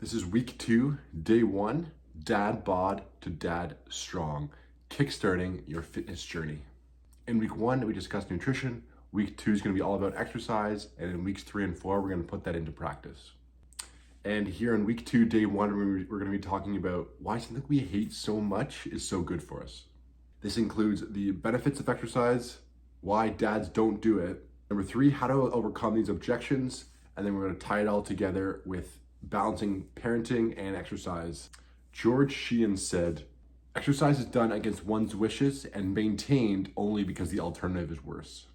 This is week 2, day 1, dad bod to dad strong, kickstarting your fitness journey. In week 1, we discussed nutrition. Week 2 is going to be all about exercise. And in weeks 3 and 4, we're going to put that into practice. And here in week 2, day 1, we're going to be talking about why something we hate so much is so good for us. This includes the benefits of exercise, why dads don't do it. Number 3, how to overcome these objections. And then we're going to tie it all together with balancing parenting and exercise. George Sheehan said, "Exercise is done against one's wishes and maintained only because the alternative is worse."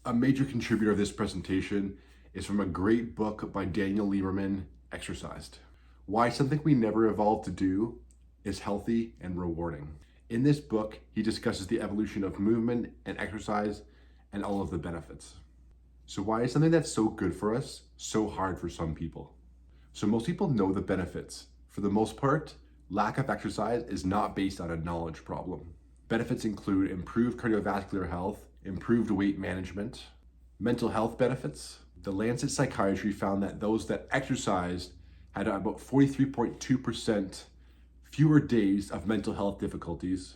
A major contributor of this presentation is from a great book by Daniel Lieberman, Exercised. Why something we never evolved to do is healthy and rewarding. In this book, he discusses the evolution of movement and exercise and all of the benefits. So why is something that's so good for us so hard for some people? So most people know the benefits. For the most part, lack of exercise is not based on a knowledge problem. Benefits include improved cardiovascular health, improved weight management, mental health benefits. The Lancet Psychiatry found that those that exercised had about 43.2% fewer days of mental health difficulties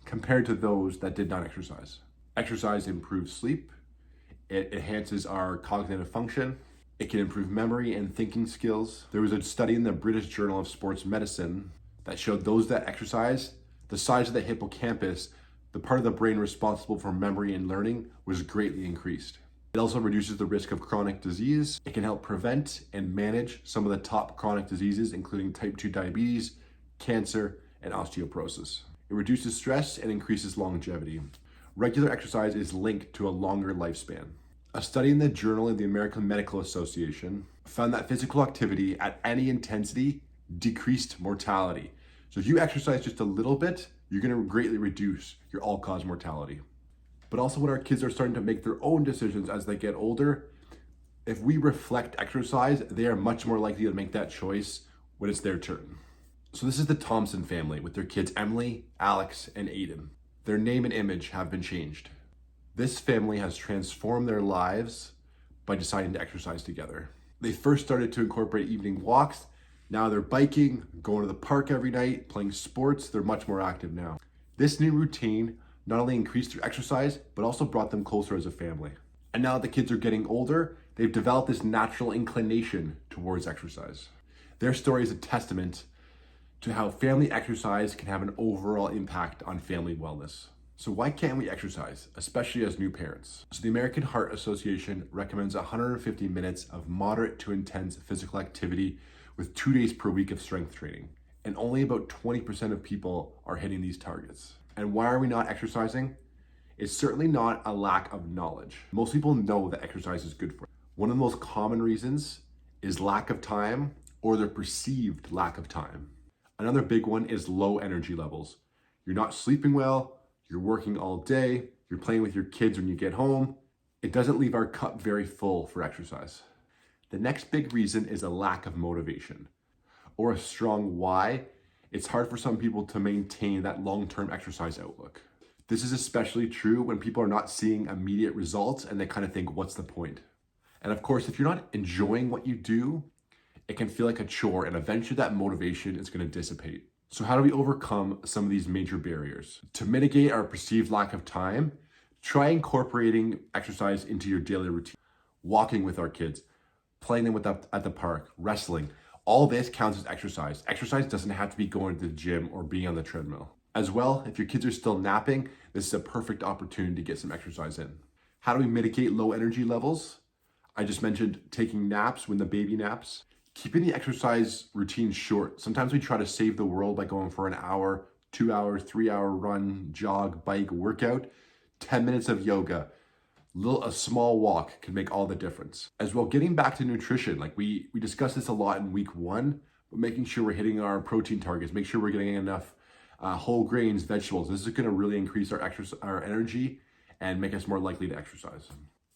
compared to those that did not exercise. Exercise improves sleep, it enhances our cognitive function, it can improve memory and thinking skills. There was a study in the British Journal of Sports Medicine that showed those that exercise, the size of the hippocampus, the part of the brain responsible for memory and learning, was greatly increased. It also reduces the risk of chronic disease. It can help prevent and manage some of the top chronic diseases, including type 2 diabetes, cancer, and osteoporosis. It reduces stress and increases longevity. Regular exercise is linked to a longer lifespan. A study in the Journal of the American Medical Association found that physical activity at any intensity decreased mortality. So if you exercise just a little bit, you're going to greatly reduce your all-cause mortality. But also when our kids are starting to make their own decisions as they get older, if we reflect exercise, they are much more likely to make that choice when it's their turn. So this is the Thompson family with their kids Emily, Alex, and Aiden. Their name and image have been changed. This family has transformed their lives by deciding to exercise together. They first started to incorporate evening walks. Now they're biking, going to the park every night, playing sports. They're much more active now. This new routine not only increased their exercise, but also brought them closer as a family. And now that the kids are getting older, they've developed this natural inclination towards exercise. Their story is a testament to how family exercise can have an overall impact on family wellness. So why can't we exercise, especially as new parents? So the American Heart Association recommends 150 minutes of moderate to intense physical activity with 2 days per week of strength training. And only about 20% of people are hitting these targets. And why are we not exercising? It's certainly not a lack of knowledge. Most people know that exercise is good for us. One of the most common reasons is lack of time or the perceived lack of time. Another big one is low energy levels. You're not sleeping well, you're working all day, you're playing with your kids when you get home. It doesn't leave our cup very full for exercise. The next big reason is a lack of motivation or a strong why. It's hard for some people to maintain that long-term exercise outlook. This is especially true when people are not seeing immediate results and they kind of think, what's the point? And of course, if you're not enjoying what you do, it can feel like a chore, and eventually that motivation is going to dissipate. So how do we overcome some of these major barriers? To mitigate our perceived lack of time, try incorporating exercise into your daily routine. Walking with our kids, playing them at the park, wrestling. All this counts as exercise. Exercise doesn't have to be going to the gym or being on the treadmill. As well, if your kids are still napping, this is a perfect opportunity to get some exercise in. How do we mitigate low energy levels? I just mentioned taking naps when the baby naps. Keeping the exercise routine short. Sometimes we try to save the world by going for an hour, 2 hours, 3-hour run, jog, bike, workout. 10 minutes of yoga, a small walk can make all the difference. As well, getting back to nutrition, like we discussed this a lot in week 1, but making sure we're hitting our protein targets, make sure we're getting enough whole grains, vegetables. This is going to really increase our energy and make us more likely to exercise.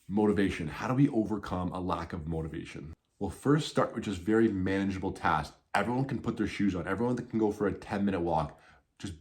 Motivation. How do we overcome a lack of motivation? Well, first start with just very manageable tasks. Everyone can put their shoes on. Everyone that can go for a 10-minute walk. Just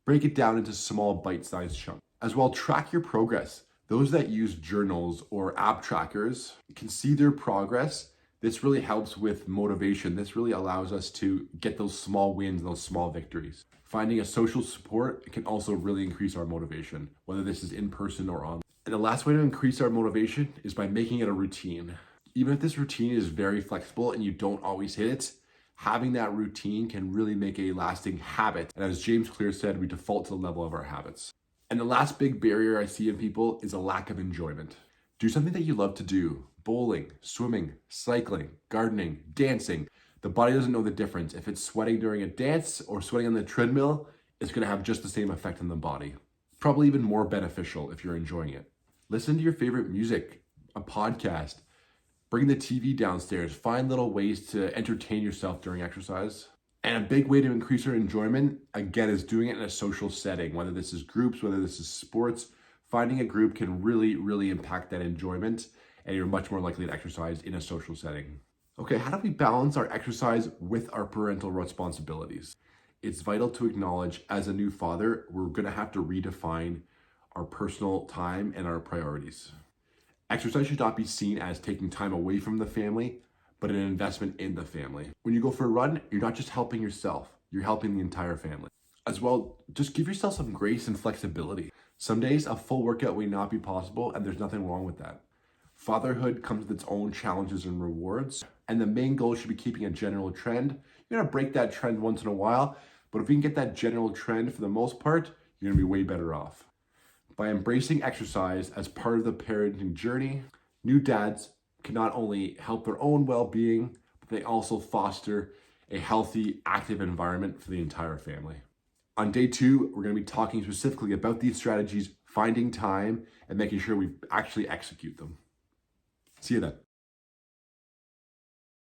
break it down into small bite-sized chunks. As well, track your progress. Those that use journals or app trackers can see their progress. This really helps with motivation. This really allows us to get those small wins and those small victories. Finding a social support can also really increase our motivation, whether this is in person or online. And the last way to increase our motivation is by making it a routine. Even if this routine is very flexible and you don't always hit it, having that routine can really make a lasting habit. And as James Clear said, we default to the level of our habits. And the last big barrier I see in people is a lack of enjoyment. Do something that you love to do. Bowling, swimming, cycling, gardening, dancing. The body doesn't know the difference. If it's sweating during a dance or sweating on the treadmill, it's gonna have just the same effect on the body. Probably even more beneficial if you're enjoying it. Listen to your favorite music, a podcast, bring the TV downstairs, find little ways to entertain yourself during exercise. And a big way to increase your enjoyment, again, is doing it in a social setting, whether this is groups, whether this is sports. Finding a group can really, really impact that enjoyment, and you're much more likely to exercise in a social setting. Okay, how do we balance our exercise with our parental responsibilities? It's vital to acknowledge as a new father, we're gonna have to redefine our personal time and our priorities. Exercise should not be seen as taking time away from the family, but an investment in the family. When you go for a run, you're not just helping yourself, you're helping the entire family. As well, just give yourself some grace and flexibility. Some days a full workout may not be possible, and there's nothing wrong with that. Fatherhood comes with its own challenges and rewards, and the main goal should be keeping a general trend. You're gonna break that trend once in a while, but if you can get that general trend for the most part, you're gonna be way better off. By embracing exercise as part of the parenting journey, new dads can not only help their own well-being, but they also foster a healthy, active environment for the entire family. On day 2, we're going to be talking specifically about these strategies, finding time, and making sure we actually execute them. See you then.